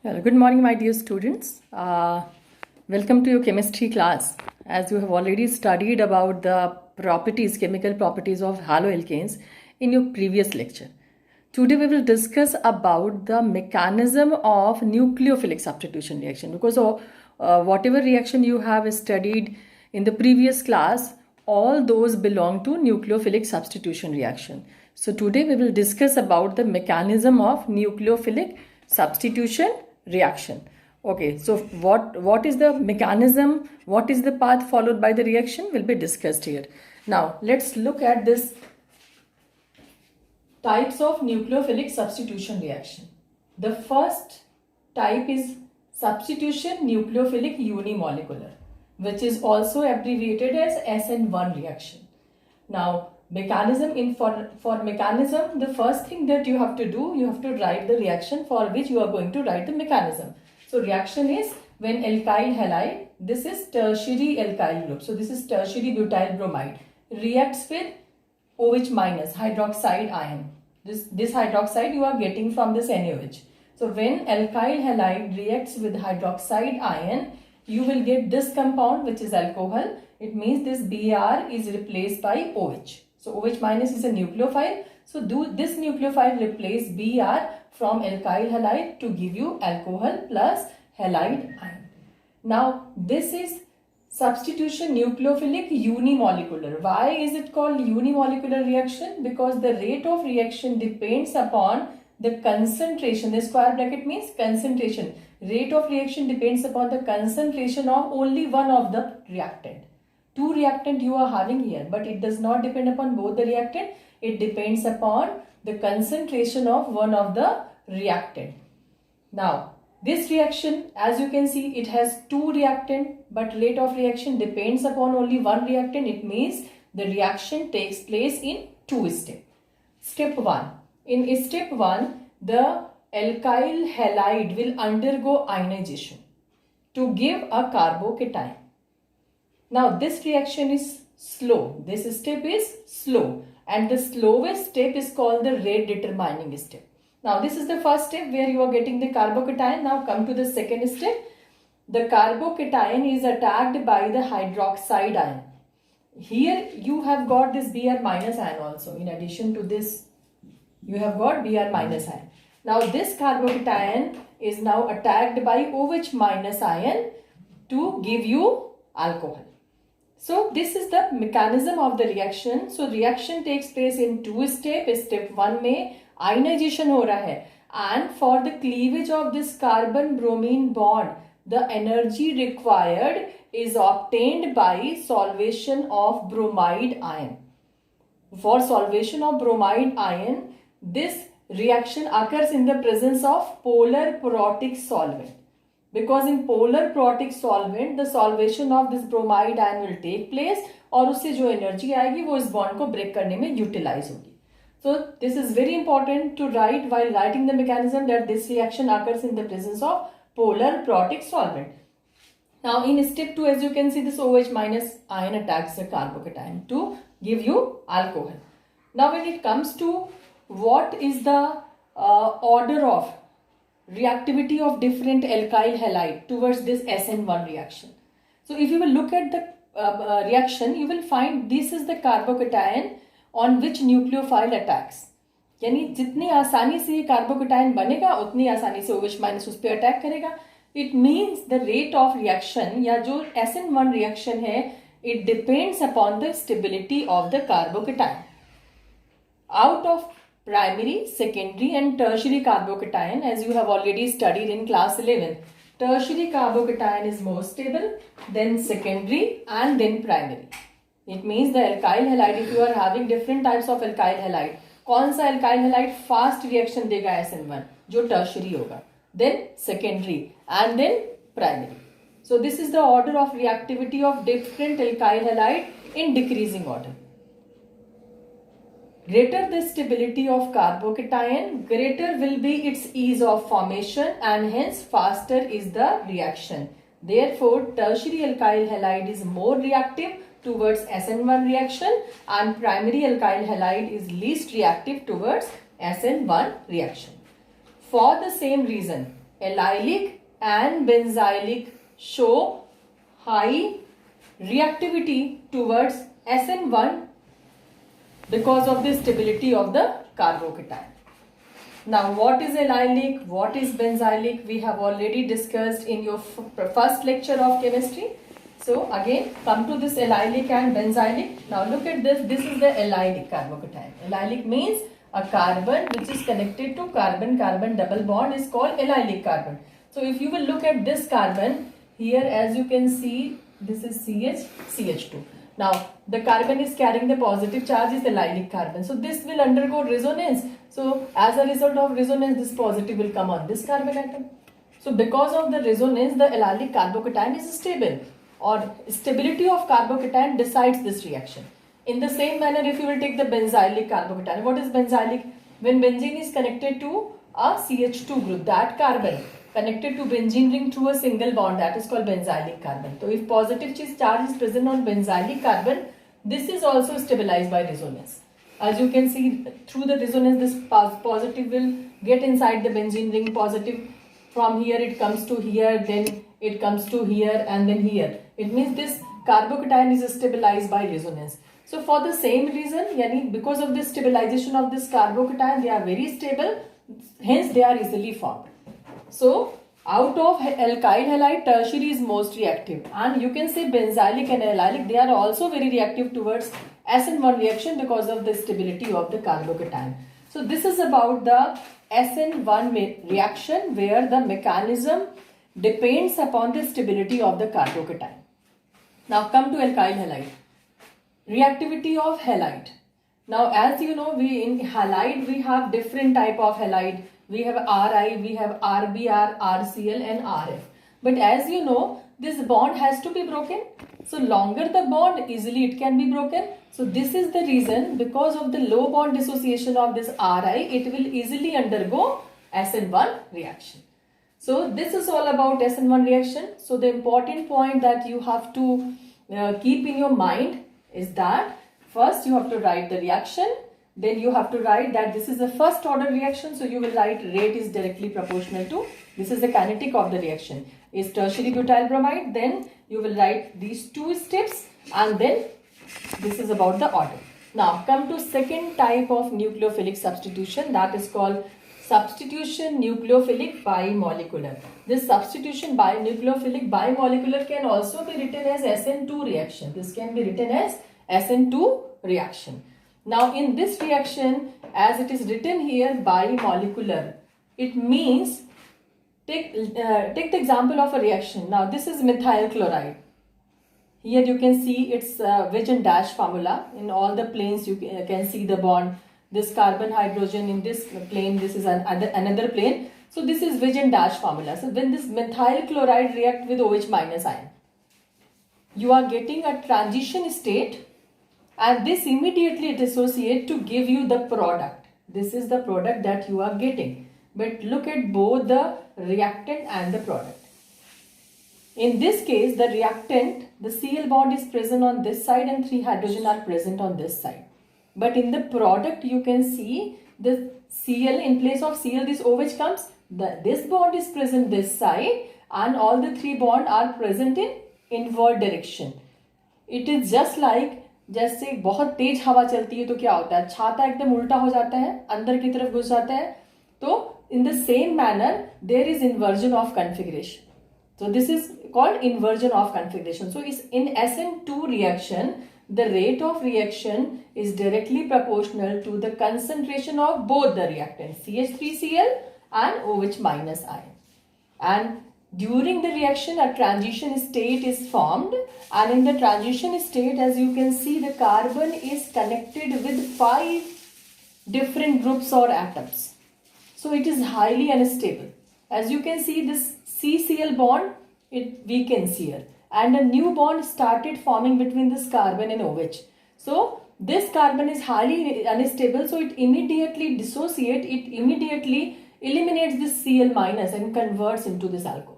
Well, good morning, my dear students. Welcome to your chemistry class. As you have already studied about the properties, chemical properties of haloalkanes in your previous lecture. Today we will discuss about the mechanism of nucleophilic substitution reaction, because whatever reaction you have studied in the previous class, all those belong to nucleophilic substitution reaction. So today we will discuss about the mechanism of nucleophilic substitution reaction. Okay, so what is the mechanism, what is the path followed by the reaction will be discussed here. Now let's look at this types of nucleophilic substitution reaction. The first type is substitution nucleophilic unimolecular, which is also abbreviated as SN1 reaction. Now mechanism for mechanism, the first thing that you have to do, you have to write the reaction for which you are going to write the mechanism. So reaction is when alkyl halide, this is tertiary alkyl group, so this is tertiary butyl bromide, reacts with OH minus hydroxide ion. This hydroxide you are getting from this NaOH. So when alkyl halide reacts with hydroxide ion, you will get this compound, which is alcohol. It means this Br is replaced by OH. So OH minus is a nucleophile. So this nucleophile replace Br from alkyl halide to give you alcohol plus halide ion. Now this is substitution nucleophilic unimolecular. Why is it called unimolecular reaction? Because the rate of reaction depends upon the concentration. The square bracket means concentration. Rate of reaction depends upon the concentration of only one of the reactant. Two reactant you are having here, but it does not depend upon both the reactant. It depends upon the concentration of one of the reactant. Now this reaction, as you can see, it has two reactant, but rate of reaction depends upon only one reactant. It means the reaction takes place in two steps. Step 1. In step 1, the alkyl halide will undergo ionization to give a carbocation. Now this reaction is slow. This step is slow, and the slowest step is called the rate determining step. Now this is the first step where you are getting the carbocation. Now come to the second step. The carbocation is attacked by the hydroxide ion. Here you have got this Br minus ion also. In addition to this, you have got Br minus ion. Now this carbocation is now attacked by OH minus ion to give you alcohol. So this is the mechanism of the reaction. So reaction takes place in two steps. Step 1 में ionization हो रहा है, and for the cleavage of this carbon bromine bond, the energy required is obtained by solvation of bromide ion. For solvation of bromide ion, this reaction occurs in the presence of polar protic solvent. Because in polar protic solvent, the solvation of this bromide ion will take place, और उससे जो energy आएगी वो इस bond को break करने में utilize होगी. So this is very important to write while writing the mechanism, that this reaction occurs in the presence of polar protic solvent. Now in step 2, as you can see, this OH minus ion attacks the carbocation to give you alcohol. Now when it comes to what is the order of reactivity of different alkyl halide towards this SN1 reaction. So if you will look at the reaction, you will find this is the carbocation on which nucleophile attacks. यानी जितनी आसानी से ये carbocation बनेगा उतनी आसानी से OH minus उस पर अटैक करेगा. It means the rate of reaction या जो SN1 रिएक्शन है, it depends upon the stability of the carbocation. Out of primary, secondary and tertiary carbocation, as you have already studied in class 11. Tertiary carbocation is more stable, then secondary and then primary. It means the alkyl halide, if you are having different types of alkyl halide, कौन सा alkyl halide fast reaction देगा SN1, जो tertiary होगा, then secondary and then primary. So this is the order of reactivity of different alkyl halide in decreasing order. Greater the stability of carbocation, greater will be its ease of formation, and hence faster is the reaction. Therefore, tertiary alkyl halide is more reactive towards SN1 reaction, and primary alkyl halide is least reactive towards SN1 reaction. For the same reason, allylic and benzylic show high reactivity towards SN1 because of the stability of the carbocation. Now, what is allylic? What is benzylic? We have already discussed in your first lecture of chemistry. So, again, come to this allylic and benzylic. Now, look at this. This is the allylic carbocation. Allylic means a carbon which is connected to carbon-carbon double bond is called allylic carbon. So, if you will look at this carbon, here as you can see, this is CH2. Now, the carbon is carrying the positive charge is the allylic carbon. So, this will undergo resonance. So, as a result of resonance, this positive will come on this carbon atom. So, because of the resonance, the allylic carbocation is stable, or stability of carbocation decides this reaction. In the same manner, if you will take the benzylic carbocation, what is benzylic? When benzene is connected to a CH2 group, that carbon connected to benzene ring through a single bond, that is called benzylic carbon. So, if positive charge is present on benzylic carbon, this is also stabilized by resonance. As you can see, through the resonance, this positive will get inside the benzene ring. Positive from here, it comes to here, then it comes to here, and then here. It means this carbocation is stabilized by resonance. So, for the same reason, yani because of the stabilization of this carbocation, they are very stable, hence they are easily formed. So, out of alkyl halide, tertiary is most reactive, and you can say benzylic and allylic, they are also very reactive towards SN1 reaction because of the stability of the carbocation. So, this is about the SN1 reaction where the mechanism depends upon the stability of the carbocation. Now, come to alkyl halide. Reactivity of halide. Now, as you know, in halide we have different type of halide. We have Ri, we have RBr, RCl and Rf. But as you know, this bond has to be broken. So, longer the bond, easily it can be broken. So, this is the reason, because of the low bond dissociation of this Ri, it will easily undergo SN1 reaction. So, this is all about SN1 reaction. So, the important point that you have to keep in your mind is that first you have to write the reaction. Then you have to write that this is a first order reaction. So, you will write rate is directly proportional to, this is the kinetic of the reaction, is tertiary butyl bromide. Then you will write these two steps, and then this is about the order. Now, come to second type of nucleophilic substitution, that is called substitution nucleophilic bimolecular. This substitution by nucleophilic bimolecular can also be written as SN2 reaction. This can be written as SN2 reaction. Now, in this reaction, as it is written here, bimolecular, it means, take the example of a reaction. Now, this is methyl chloride. Here you can see its wedge and dash formula. In all the planes, you can see the bond. This carbon hydrogen in this plane, this is another plane. So, this is wedge and dash formula. So, when this methyl chloride react with OH minus ion, you are getting a transition state, and this immediately dissociate to give you the product. This is the product that you are getting. But look at both the reactant and the product. In this case, the reactant, the Cl bond is present on this side and 3 hydrogen are present on this side. But in the product, you can see the Cl, in place of Cl, this OH comes. This bond is present this side, and all the 3 bonds are present in inward direction. It is just like, जैसे बहुत तेज हवा चलती है तो क्या होता है, छाता एकदम उल्टा हो जाता है, अंदर की तरफ घुस जाता है. तो in the same manner there is inversion of configuration. So this is called inversion of configuration. So in SN2 reaction, the rate of reaction is directly proportional to the concentration of both the reactants, CH3Cl and OH minus ion. And during the reaction, a transition state is formed, and in the transition state, as you can see, the carbon is connected with 5 different groups or atoms. So it is highly unstable. As you can see, this CCl bond, it weakens here, and a new bond started forming between this carbon and OH. So this carbon is highly unstable, so it immediately dissociates, it immediately eliminates this Cl minus and converts into this alcohol.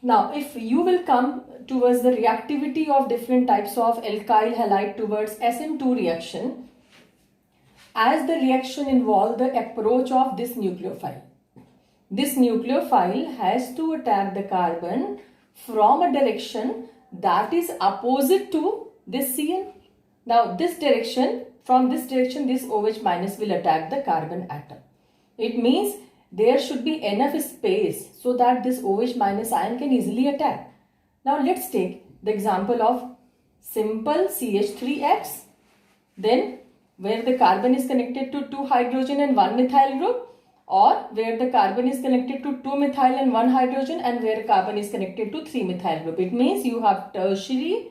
Now, if you will come towards the reactivity of different types of alkyl halide towards SN2 reaction, as the reaction involves the approach of this nucleophile, this nucleophile has to attack the carbon from a direction that is opposite to this Cn. Now this direction, from this direction, this OH minus will attack the carbon atom. It means there should be enough space so that this OH minus ion can easily attack. Now let's take the example of simple CH3X, then where the carbon is connected to 2 hydrogen and 1 methyl group, or where the carbon is connected to 2 methyl and 1 hydrogen, and where carbon is connected to 3 methyl group. It means you have tertiary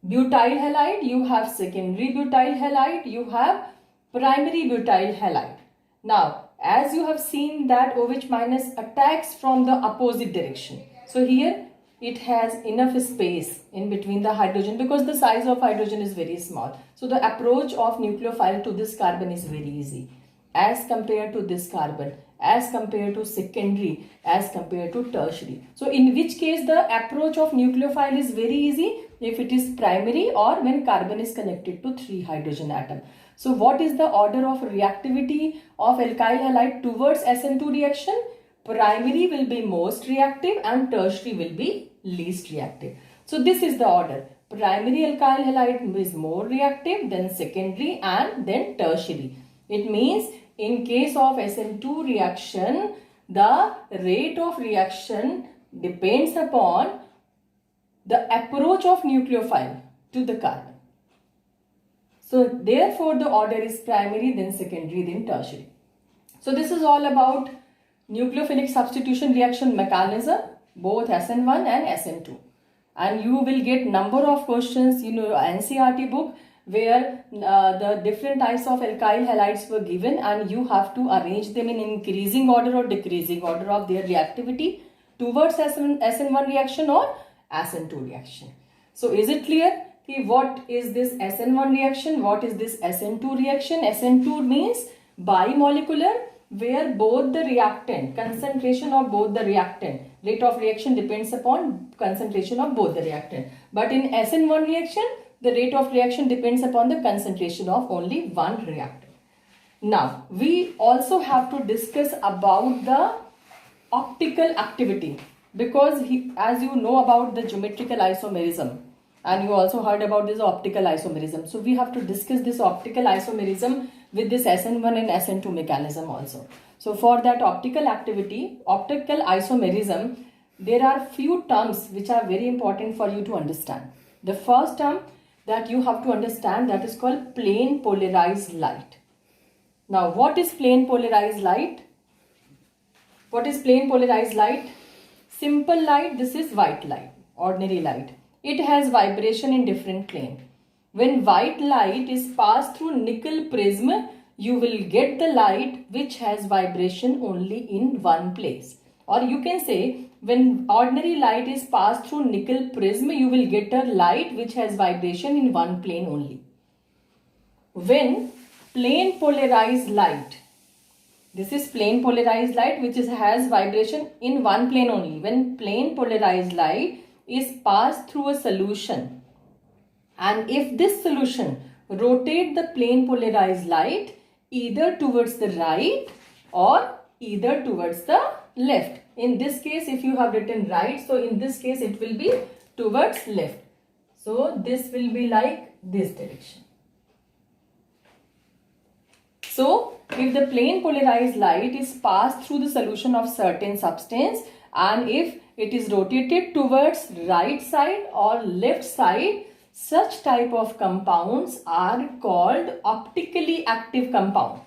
butyl halide, you have secondary butyl halide, you have primary butyl halide. Now, as you have seen that OH minus attacks from the opposite direction. So here it has enough space in between the hydrogen because the size of hydrogen is very small. So the approach of nucleophile to this carbon is very easy as compared to this carbon, as compared to secondary, as compared to tertiary. So in which case the approach of nucleophile is very easy if it is primary or when carbon is connected to 3 hydrogen atom. So what is the order of reactivity of alkyl halide towards SN2 reaction? Primary will be most reactive and tertiary will be least reactive. So this is the order. Primary alkyl halide is more reactive, then secondary, and then tertiary. It means in case of SN2 reaction, the rate of reaction depends upon the approach of nucleophile to the carbon. So therefore the order is primary, then secondary, then tertiary. So this is all about nucleophilic substitution reaction mechanism, both SN1 and SN2. And you will get number of questions in your NCERT book where the different types of alkyl halides were given and you have to arrange them in increasing order or decreasing order of their reactivity towards SN1 reaction or SN2 reaction. So is it clear? What is this SN1 reaction? What is this SN2 reaction? SN2 means bimolecular, where both the reactant, concentration of both the reactant, rate of reaction depends upon concentration of both the reactant. But in SN1 reaction, the rate of reaction depends upon the concentration of only one reactant. Now, we also have to discuss about the optical activity because as you know about the geometrical isomerism, and you also heard about this optical isomerism. So we have to discuss this optical isomerism with this SN1 and SN2 mechanism also. So for that optical activity, optical isomerism, there are few terms which are very important for you to understand. The first term that you have to understand, that is called plane polarized light. Now what is plane polarized light? What is plane polarized light? Simple light, this is white light, ordinary light. It has vibration in different plane. When white light is passed through nickel prism, you will get the light which has vibration only in one place. Or you can say when ordinary light is passed through nickel prism, you will get a light which has vibration in one plane only. When plane polarized light, this is plane polarized light which has vibration in one plane only. When plane polarized light is passed through a solution, and if this solution rotate the plane polarized light either towards the right or either towards the left. In this case, if you have written right, so in this case it will be towards left. So this will be like this direction. So if the plane polarized light is passed through the solution of certain substance, and if it is rotated towards right side or left side, such type of compounds are called optically active compound.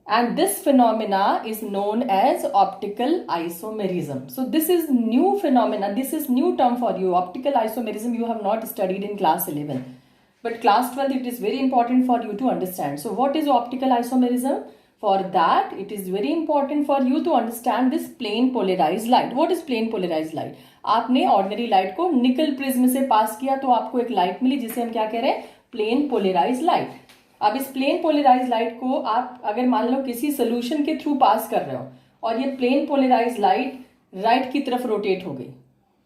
And this phenomena is known as optical isomerism. So this is new phenomena, this is new term for you. Optical isomerism you have not studied in class 11. But class 12 it is very important for you to understand. So what is optical isomerism? For that, it is very important for you to understand this plane polarized light. What is plane polarized light? आपने ordinary light को nickel prism से पास किया तो आपको एक light मिली जिसे हम क्या कह रहे हैं? Plane polarized light. अब इस plane polarized light को आप अगर मान लो किसी solution के through पास कर रहे हो और ये plane polarized light right की तरफ rotate हो गई,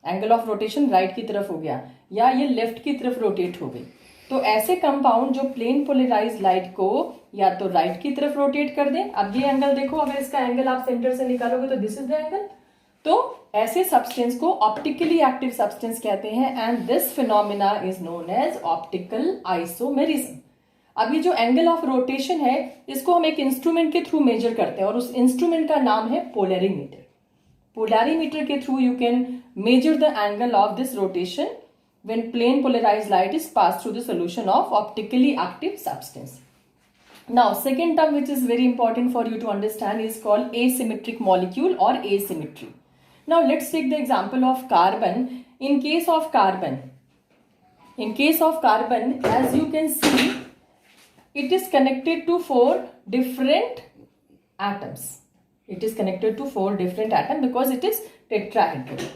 angle of rotation right की तरफ हो गया, या ये left की तरफ rotate हो गई, तो ऐसे कंपाउंड जो प्लेन पोलराइज्ड लाइट को या तो राइट की तरफ रोटेट कर दें। अब ये एंगल देखो, अगर इसका एंगल आप सेंटर से निकालोगे तो दिस इज द एंगल। तो ऐसे सब्सटेंस को ऑप्टिकली एक्टिव सब्सटेंस कहते हैं and this phenomena is known as optical isomerism. अब ये जो एंगल ऑफ रोटेशन है इसको हम एक इंस्ट्रूमेंट के थ्रू मेजर करते हैं और उस इंस्ट्रूमेंट का नाम है पोलैरीमीटर। पोलैरीमीटर के through you can measure the angle of this rotation when plane polarized light is passed through the solution of optically active substance. Now, second term which is very important for you to understand is called asymmetric molecule or asymmetry. Now, let's take the example of carbon. In case of carbon, as you can see, it is connected to 4 different atoms. It is connected to 4 different atoms because it is tetrahedral.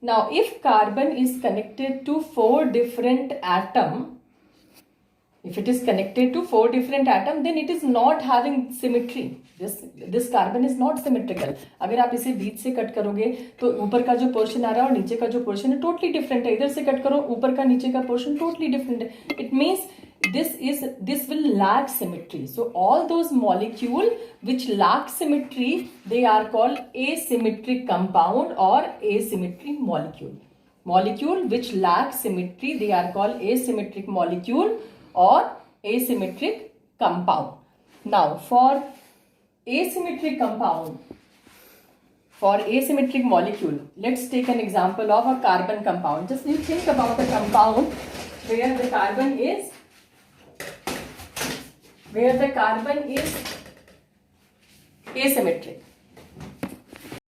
Now, if carbon is connected to 4 different atoms, then it is not having symmetry. This carbon is not symmetrical. अगर आप इसे बीच से cut करोगे तो ऊपर का जो portion आ रहा है और नीचे का जो पोर्शन है टोटली डिफरेंट है। इधर से कट करो, ऊपर का नीचे का पोर्शन टोटली डिफरेंट है। It means this will lack symmetry. So all those molecule which lack symmetry, they are called asymmetric compound or asymmetric molecule. Molecule which lack symmetry, they are called asymmetric molecule or asymmetric compound. Now for asymmetric compound, for asymmetric molecule, let's take an example of a carbon compound. Just you think about a compound where the carbon is asymmetric.